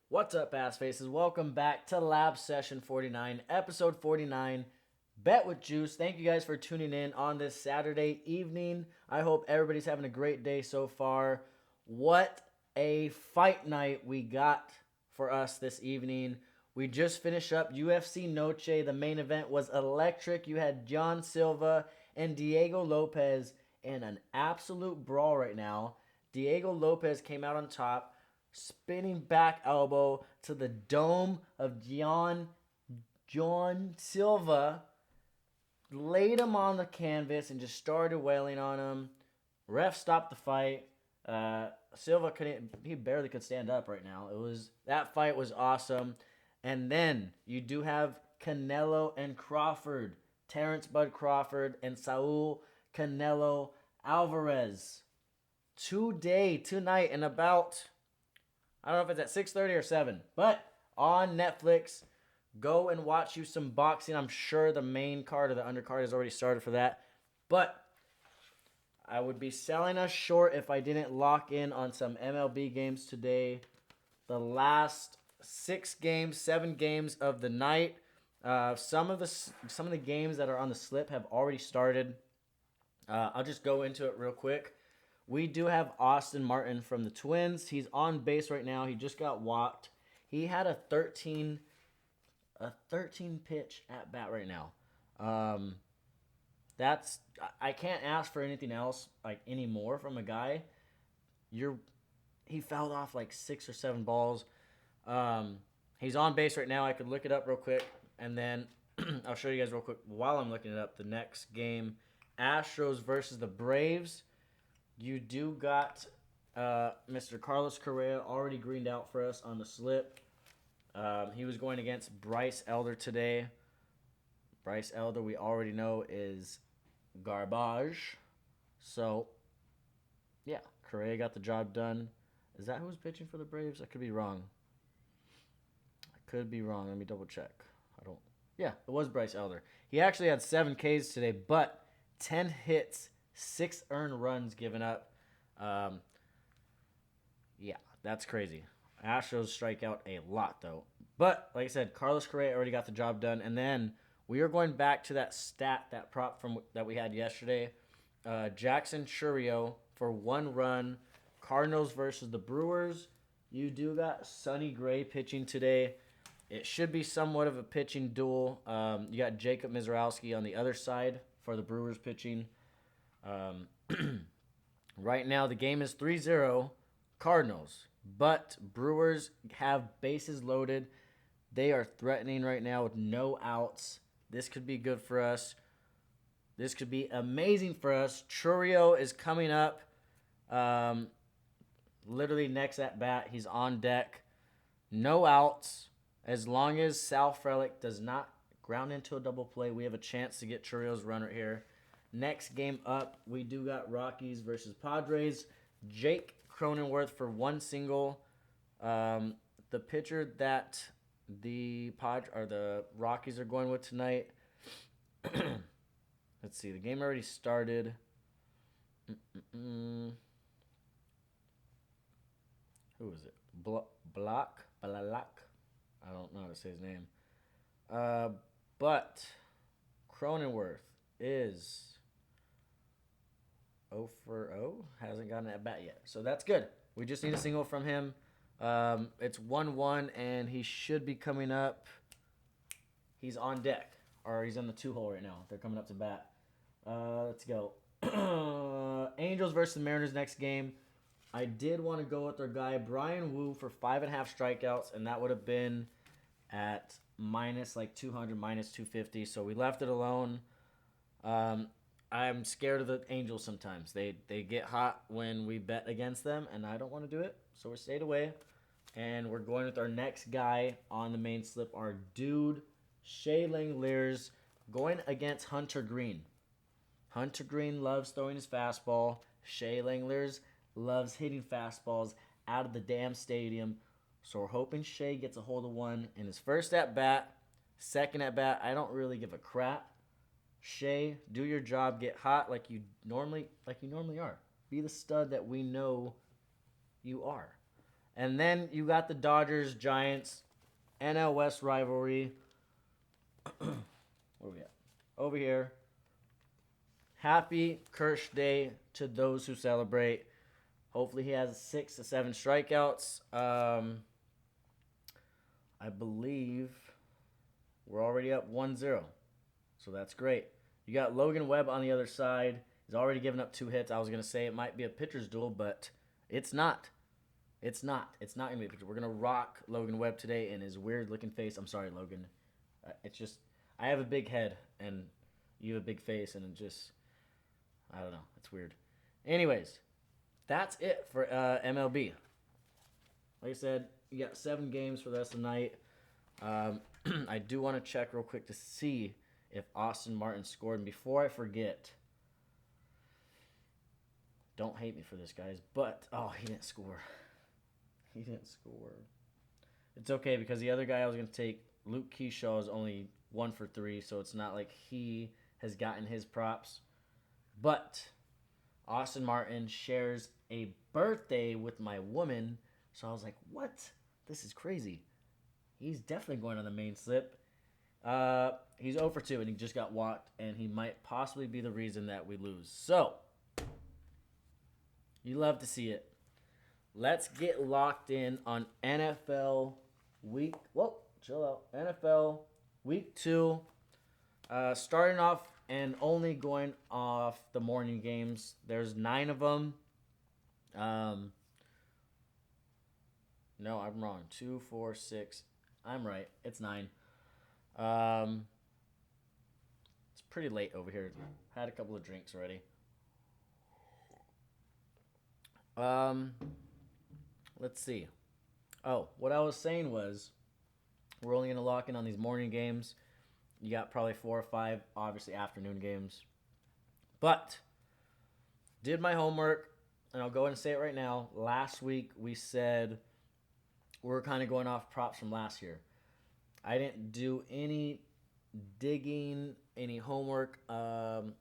What's up, ass faces? Welcome back to Lab Session 49, episode 49, Bet with Juice. Thank you guys for tuning in on this Saturday evening. I hope everybody's having a great day so far. What a fight night we got for us this evening. We just finished up UFC Noche. The main event was electric. You had John Silva and Diego Lopez in an absolute brawl right now. Diego Lopez came out on top, spinning back elbow to the dome of John Silva, laid him on the canvas and just started wailing on him. Ref stopped the fight. Silva he barely could stand up right now. That fight was awesome. And then you do have Canelo and Crawford, Terrence Bud Crawford and Saul Canelo Alvarez. Tonight, in about, I don't know if it's at 6:30 or 7, but on Netflix. Go and watch you some boxing. I'm sure the main card or the undercard has already started for that. But I would be selling us short if I didn't lock in on some MLB games today. The last 7 games of the night. Some of the games that are on the slip have already started. I'll just go into it real quick. We do have Austin Martin from the Twins. He's on base right now. He just got walked. He had a 13 pitch at bat right now. I can't ask for anything else like anymore from a guy. He fouled off like 6 or 7 balls. He's on base right now. I could look it up real quick, and then I'll show you guys real quick while I'm looking it up. The next game, Astros versus the Braves. You do got Mr. Carlos Correa already greened out for us on the slip. He was going against Bryce Elder today. Bryce Elder, we already know, is garbage. So, yeah, Correa got the job done. Is that who was pitching for the Braves? I could be wrong. Let me double check. Yeah, it was Bryce Elder. He actually had 7 Ks today, but 10 hits, 6 earned runs given up. Yeah, that's crazy. Astros strike out a lot, though. But, like I said, Carlos Correa already got the job done. And then we are going back to that prop that we had yesterday. Jackson Chourio for 1 run. Cardinals versus the Brewers. You do got Sonny Gray pitching today. It should be somewhat of a pitching duel. You got Jacob Mizrowski on the other side for the Brewers pitching. Right now, the game is 3-0 Cardinals. But Brewers have bases loaded. They are threatening right now with no outs. This could be good for us. This could be amazing for us. Chourio is coming up. Literally next at bat, he's on deck. No outs. As long as Sal Frelick does not ground into a double play, we have a chance to get Chourio's run right here. Next game up, we do got Rockies versus Padres. Jake Cronenworth for 1 single. The pitcher that the Rockies are going with tonight. Let's see. The game already started. Who is it? Block? I don't know how to say his name. But Cronenworth is 0 for 0. Hasn't gotten at bat yet. So that's good. We just need a single from him. It's 1-1, and he should be coming up. He's on deck, or he's in the 2-hole right now. They're coming up to bat. Let's go. Angels versus Mariners next game. I did want to go with their guy, Brian Wu, for 5.5 strikeouts, and that would have been at minus like 200, minus 250. So we left it alone. I'm scared of the Angels sometimes. They get hot when we bet against them, and I don't want to do it. So we stayed away. And we're going with our next guy on the main slip, our dude, Shea Langeliers, going against Hunter Green. Hunter Green loves throwing his fastball. Shea Langeliers loves hitting fastballs out of the damn stadium. So we're hoping Shea gets a hold of one in his first at-bat. Second at-bat, I don't really give a crap. Shea, do your job. Get hot like you normally are. Be the stud that we know you are. And then you got the Dodgers Giants NL West rivalry. Where are we at? Over here. Happy Kirsch Day to those who celebrate. Hopefully he has 6 to 7 strikeouts. I believe we're already up 1-0. So that's great. You got Logan Webb on the other side. He's already given up 2 hits. I was going to say it might be a pitcher's duel, but it's not. It's not. It's not going to be a pitcher. We're going to rock Logan Webb today in his weird-looking face. I'm sorry, Logan. It's just, I have a big head, and you have a big face, and it just, I don't know. It's weird. Anyways, that's it for MLB. Like I said, you got 7 games for the rest of the night. I do want to check real quick to see if Austin Martin scored. And before I forget, don't hate me for this, guys, but, oh, he didn't score. He didn't score. It's okay because the other guy I was going to take, Luke Keyshaw, is only 1 for 3, so it's not like he has gotten his props. But Austin Martin shares a birthday with my woman, so I was like, what? This is crazy. He's definitely going on the main slip. He's 0 for 2, and he just got walked, and he might possibly be the reason that we lose. So, you love to see it. Let's get locked in on NFL week. Whoa, chill out. NFL week 2. Starting off and only going off the morning games. There's 9 of them. No, I'm wrong. 2, 4, 6. I'm right. It's 9. It's pretty late over here. Had a couple of drinks already. Let's see. Oh, what I was saying was we're only going to lock in on these morning games. You got probably 4 or 5, obviously, afternoon games. But did my homework, and I'll go ahead and say it right now. Last week we said we're kind of going off props from last year. I didn't do any digging, any homework on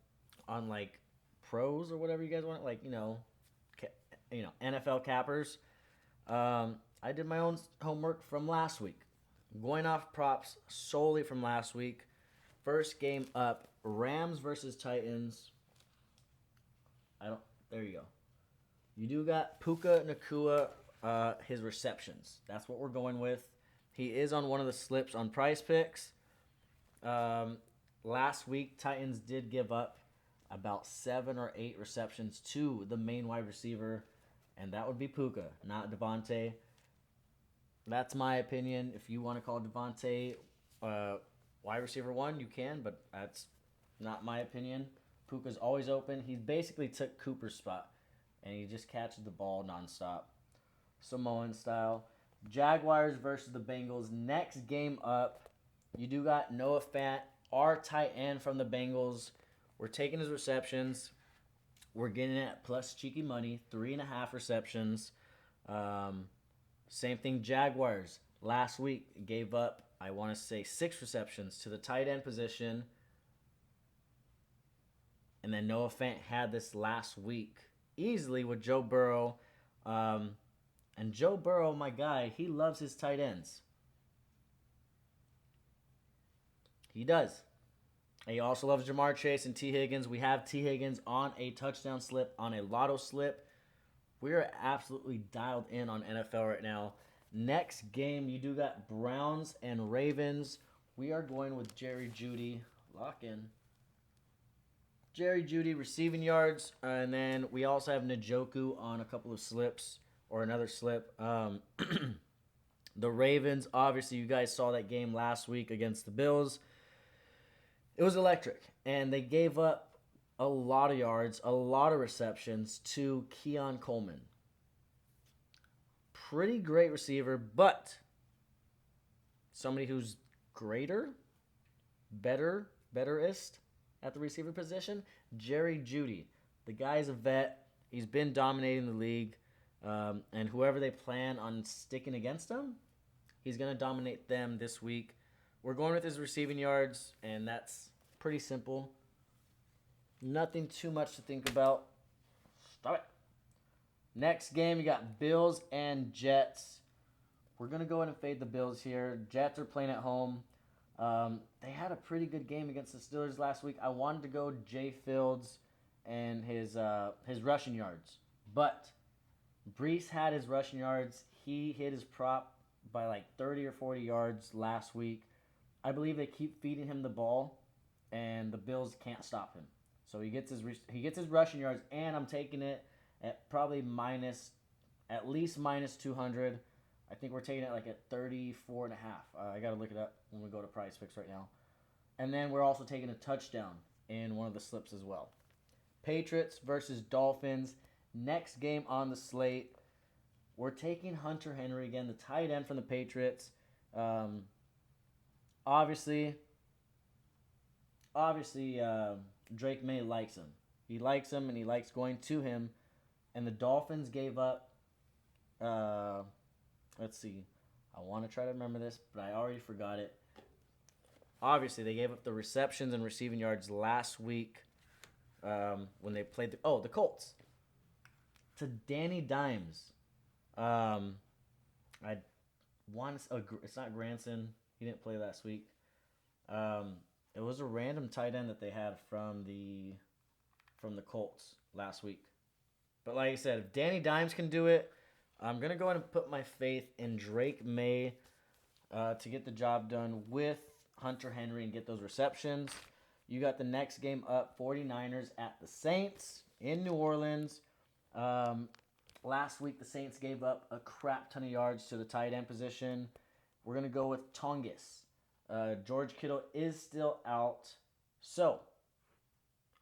like pros or whatever you guys want, like NFL cappers. I did my own homework from last week, going off props solely from last week. First game up, Rams versus Titans. There you go. You do got Puka Nacua, his receptions. That's what we're going with. He is on one of the slips on Prize Picks. Last week, Titans did give up about 7 or 8 receptions to the main wide receiver, and that would be Puka, not Devontae. That's my opinion. If you want to call Devontae wide receiver 1, you can, but that's not my opinion. Puka's always open. He basically took Cooper's spot, and he just catches the ball nonstop, Samoan style. Jaguars versus the Bengals. Next game up, you do got Noah Fant, our tight end from the Bengals. We're taking his receptions. We're getting it at plus cheeky money, 3.5 receptions. Same thing, Jaguars. Last week gave up, I want to say, 6 receptions to the tight end position. And then Noah Fant had this last week easily with Joe Burrow. And Joe Burrow, my guy, he loves his tight ends. He does. He also loves Jamar Chase and T. Higgins. We have T. Higgins on a touchdown slip, on a lotto slip. We are absolutely dialed in on NFL right now. Next game, you do got Browns and Ravens. We are going with Jerry Jeudy. Lock in. Jerry Jeudy receiving yards. And then we also have Njoku on a couple of slips. Or another slip. The Ravens, obviously, you guys saw that game last week against the Bills. It was electric. And they gave up a lot of yards, a lot of receptions to Keon Coleman. Pretty great receiver, but somebody who's greater, betterest at the receiver position, Jerry Jeudy. The guy's a vet. He's been dominating the league. And whoever they plan on sticking against him, he's going to dominate them this week. We're going with his receiving yards, and that's pretty simple. Nothing too much to think about. Stop it. Next game, you got Bills and Jets. We're going to go ahead and fade the Bills here. Jets are playing at home. They had a pretty good game against the Steelers last week. I wanted to go Jay Fields and his rushing yards. But Brees had his rushing yards. He hit his prop by like 30 or 40 yards last week. I believe they keep feeding him the ball, and the Bills can't stop him. So he gets his rushing yards, and I'm taking it at probably at least minus 200. I think we're taking it like at 34 and a half. I got to look it up when we go to Prize Picks right now. And then we're also taking a touchdown in one of the slips as well. Patriots versus Dolphins. Next game on the slate. We're taking Hunter Henry again, the tight end from the Patriots. Obviously, Drake May likes him. He likes him, and he likes going to him. And the Dolphins gave up. Let's see. I want to try to remember this, but I already forgot it. Obviously, they gave up the receptions and receiving yards last week when they played the Colts to Danny Dimes. I want to. It's not Granson. He didn't play last week. It was a random tight end that they had from the Colts last week. But like I said, if Danny Dimes can do it, I'm going to go ahead and put my faith in Drake May to get the job done with Hunter Henry and get those receptions. You got the next game up, 49ers at the Saints in New Orleans. Last week, the Saints gave up a crap ton of yards to the tight end position. We're going to go with Tongus. George Kittle is still out. So,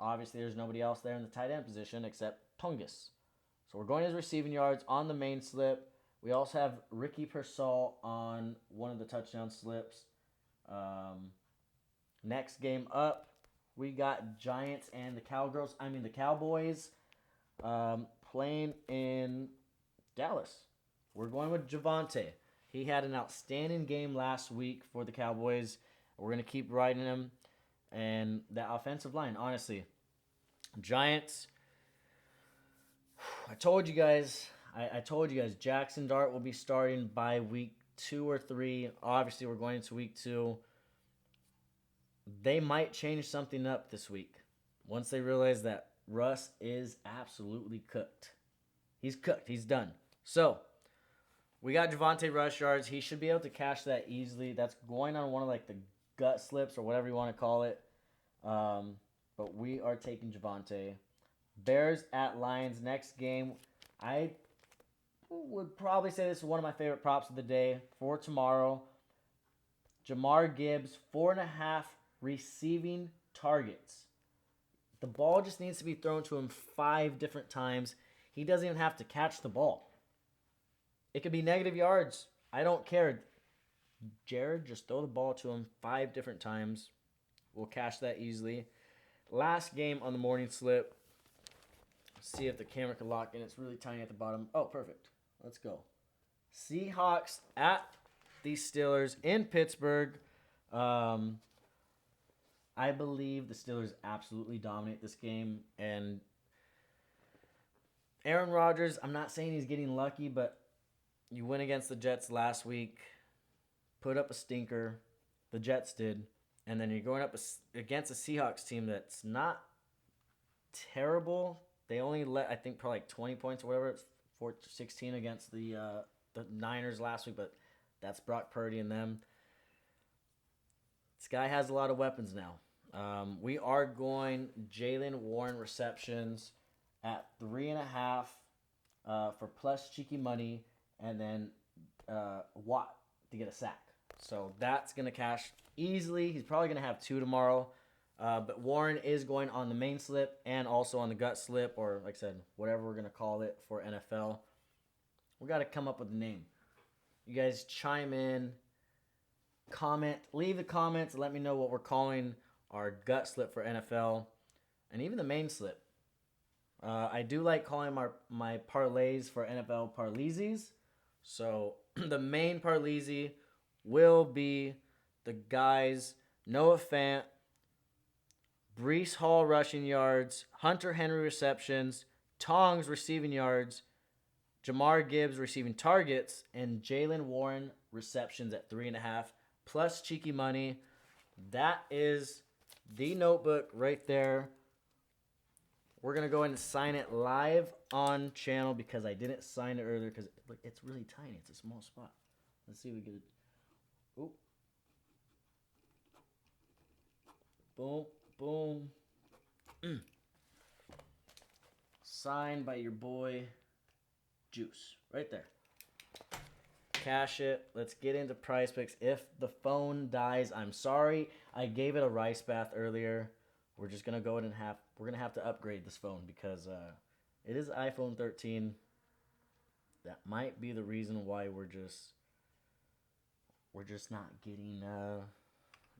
obviously, there's nobody else there in the tight end position except Tongus. So, we're going his receiving yards on the main slip. We also have Ricky Pearsall on one of the touchdown slips. Next game up, we got Giants and the Cowboys playing in Dallas. We're going with Javonte. He had an outstanding game last week for the Cowboys. We're going to keep riding him. And that offensive line, honestly. Giants, I told you guys, Jackson Dart will be starting by week 2 or 3. Obviously, we're going into week 2. They might change something up this week once they realize that Russ is absolutely cooked. He's cooked. He's done. So, we got Javonte rush yards. He should be able to cash that easily. That's going on one of like the gut slips or whatever you want to call it. But we are taking Javonte. Bears at Lions next game. I would probably say this is one of my favorite props of the day for tomorrow. Jamar Gibbs, 4.5 receiving targets. The ball just needs to be thrown to him 5 different times. He doesn't even have to catch the ball. It could be negative yards. I don't care. Jared, just throw the ball to him 5 different times. We'll cash that easily. Last game on the morning slip. See if the camera can lock in. It's really tiny at the bottom. Oh, perfect. Let's go. Seahawks at the Steelers in Pittsburgh. I believe the Steelers absolutely dominate this game. And Aaron Rodgers, I'm not saying he's getting lucky, but you went against the Jets last week, put up a stinker. The Jets did. And then you're going up against a Seahawks team that's not terrible. They only let, I think, probably like 20 points or whatever. It's 4-16 against the Niners last week, but that's Brock Purdy and them. This guy has a lot of weapons now. We are going Jaylen Warren receptions at 3.5 for plus cheeky money, and then Watt to get a sack. So that's going to cash easily. He's probably going to have 2 tomorrow. But Warren is going on the main slip and also on the gut slip, or like I said, whatever we're going to call it for NFL. We got to come up with a name. You guys chime in, comment, leave the comments, let me know what we're calling our gut slip for NFL and even the main slip. I do like calling my parlays for NFL parleesies. So the main parleesie will be the guys Noah Fant, Breece Hall rushing yards, Hunter Henry receptions, Tongs receiving yards, Jamar Gibbs receiving targets, and Jalen Warren receptions at 3.5, plus cheeky money. That is the notebook right there. We're going to go ahead and sign it live on channel because I didn't sign it earlier because look, it's really tiny. It's a small spot. Let's see if we get it. Ooh. Boom, boom. Signed by your boy Juice. Right there. Cash it. Let's get into prize picks. If the phone dies, I'm sorry. I gave it a rice bath earlier. We're just going to go ahead and we're going to have to upgrade this phone because it is iPhone 13. That might be the reason why we're just not getting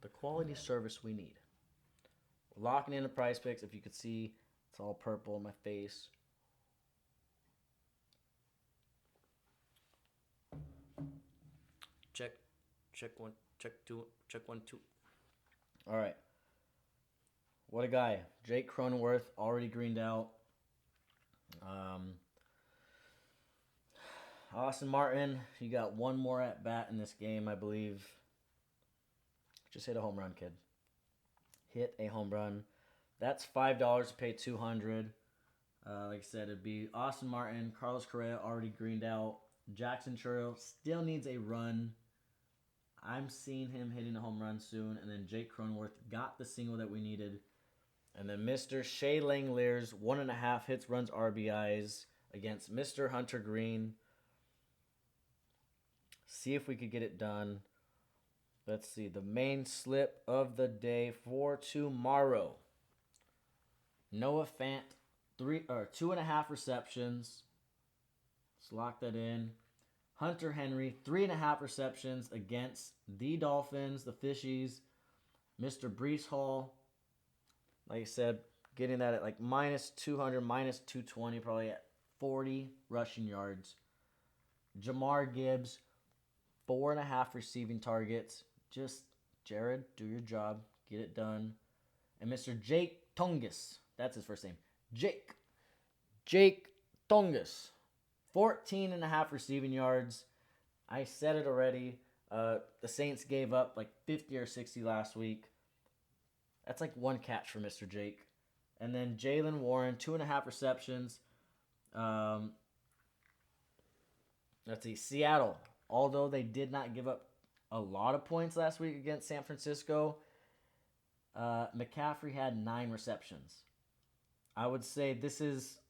the quality service we need. We're locking in the prize picks. If you could see, it's all purple in my face. Check one, check 1, 2. All right. What a guy. Jake Cronenworth already greened out. Austin Martin, you got one more at bat in this game, I believe. Just hit a home run, kid. Hit a home run. That's $5 to pay $200. Like I said, it'd be Austin Martin, Carlos Correa already greened out. Jackson Churro still needs a run. I'm seeing him hitting a home run soon. And then Jake Cronenworth got the single that we needed. And then Mr. Shea Langeliers, 1.5 hits, runs, RBIs against Mr. Hunter Green. See if we could get it done. Let's see. The main slip of the day for tomorrow. Noah Fant, 2.5 receptions. Let's lock that in. Hunter Henry, 3.5 receptions against the Dolphins, the Fishies. Mr. Brees Hall, like I said, getting that at like minus 200, minus 220, probably at 40 rushing yards. Jamar Gibbs, 4.5 receiving targets. Just, Jared, do your job. Get it done. And Mr. Jake Tongus, that's his first name. Jake Tongus, 14.5 receiving yards. I said it already. The Saints gave up like 50 or 60 last week. That's like one catch for Mr. Jake. And then Jalen Warren, 2.5 receptions. Let's see. Seattle, although they did not give up a lot of points last week against San Francisco, McCaffrey had 9 receptions. I would say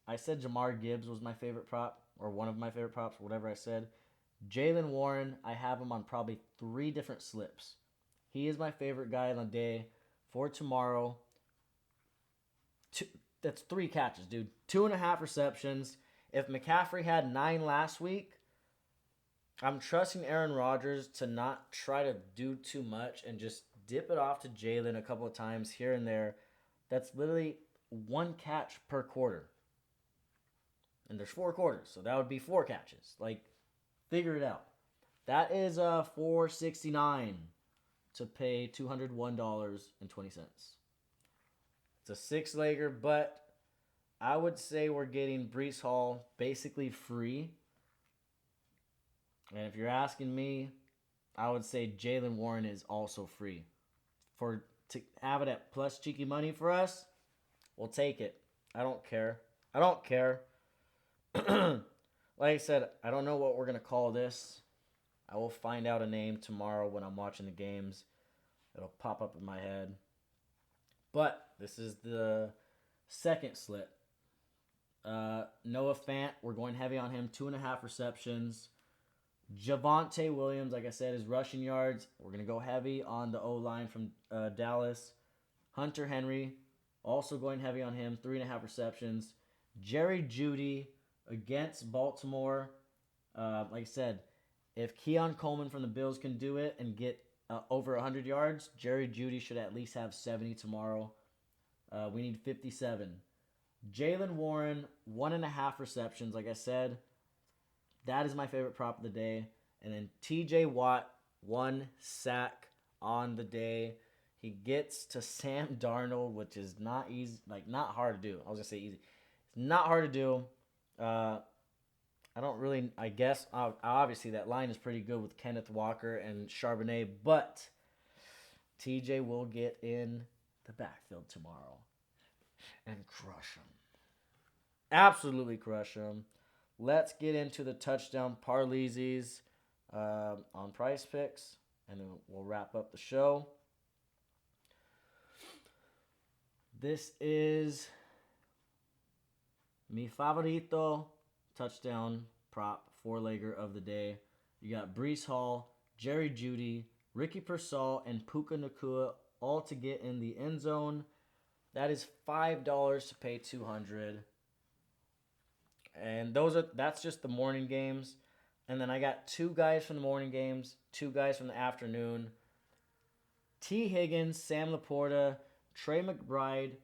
I said Jamar Gibbs was my favorite prop, or one of my favorite props, whatever I said. Jalen Warren, I have him on probably 3 different slips. He is my favorite guy on the day for tomorrow. That's 3 catches, dude. 2.5 receptions. If McCaffrey had 9 last week, I'm trusting Aaron Rodgers to not try to do too much and just dip it off to Jalen a couple of times here and there. That's literally 1 catch per quarter. And there's 4 quarters, so that would be 4 catches. Like, figure it out. That is $469 to pay $201.20. It's a 6-legger, but I would say we're getting Brees Hall basically free. And if you're asking me, I would say Jalen Warren is also free. To have it at plus cheeky money for us, we'll take it. I don't care. Like I said, I don't know what we're going to call this. I will find out a name tomorrow when I'm watching the games. It'll pop up in my head. But this is the second slip. Noah Fant, we're going heavy on him. 2.5 receptions. Javonte Williams, like I said, is rushing yards. We're going to go heavy on the O-line from Dallas. Hunter Henry, also going heavy on him. 3.5 receptions. Jerry Jeudy against Baltimore. Like I said, if Keon Coleman from the Bills can do it and get over 100 yards, Jerry Jeudy should at least have 70 tomorrow. We need 57. Jalen Warren, 1.5 receptions. Like I said, that is my favorite prop of the day. And then TJ Watt, 1 sack on the day. He gets to Sam Darnold, which is not easy, like not hard to do. I was going to say easy. It's not hard to do. I don't really. I guess obviously that line is pretty good with Kenneth Walker and Charbonnet, but TJ will get in the backfield tomorrow and crush him. Absolutely crush him. Let's get into the touchdown parlays on Price Picks, and then we'll wrap up the show. This is mi favorito touchdown prop four-legger of the day. You got Brees Hall, Jerry Jeudy, Ricky Pearsall, and Puka Nacua all to get in the end zone. That is $5 to pay $200. And that's just the morning games. And then I got two guys from the morning games, two guys from the afternoon. T. Higgins, Sam Laporta, Trey McBride,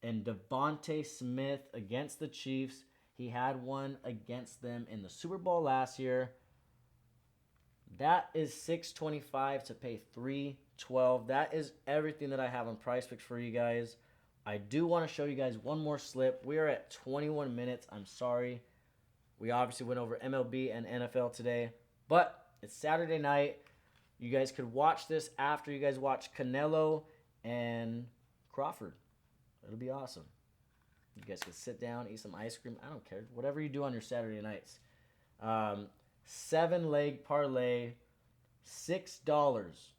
and Devontae Smith against the Chiefs. He had one against them in the Super Bowl last year. That is $625 to pay $312. That is everything that I have on Price Picks for you guys. I do want to show you guys one more slip. We are at 21 minutes. I'm sorry. We obviously went over MLB and NFL today, but it's Saturday night. You guys could watch this after you guys watch Canelo and Crawford. It'll be awesome. You guys can sit down, eat some ice cream. I don't care. Whatever you do on your Saturday nights. 7-leg parlay, $6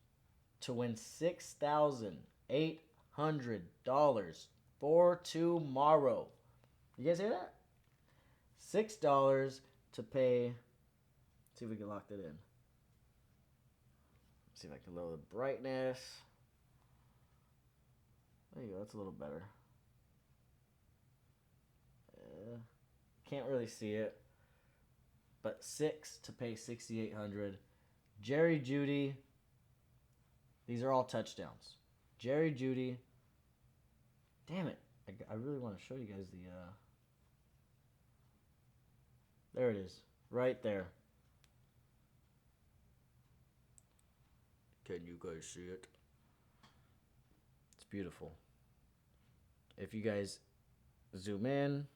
to win $6,800 for tomorrow. You guys hear that? $6 to pay. Let's see if we can lock that in. Let's see if I can lower the brightness. There you go. That's a little better. Can't really see it. But 6 to pay $6,800. Jerry Jeudy. These are all touchdowns. Jerry Jeudy. Damn it. I really want to show you guys the... There it is. Right there. Can you guys see it? It's beautiful. If you guys zoom in,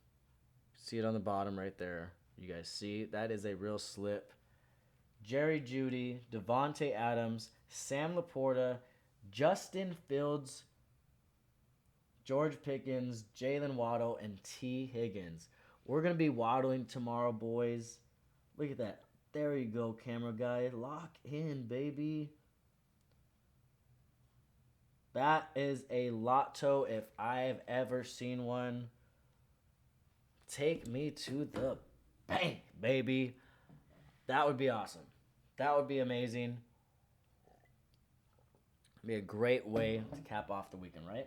see it on the bottom right there. You guys see? That is a real slip. Jerry Jeudy, Devontae Adams, Sam Laporta, Justin Fields, George Pickens, Jalen Waddle, and T. Higgins. We're going to be waddling tomorrow, boys. Look at that. There you go, camera guy. Lock in, baby. That is a lotto if I've ever seen one. Take me to the bank, baby. That would be awesome. That would be amazing. Be a great way to cap off the weekend, right?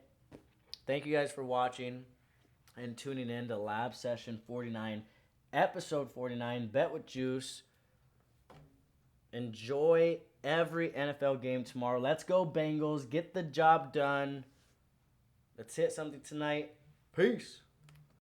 Thank you guys for watching and tuning in to Lab Session 49, Episode 49, Bet with Juice. Enjoy every NFL game tomorrow. Let's go, Bengals. Get the job done. Let's hit something tonight. Peace.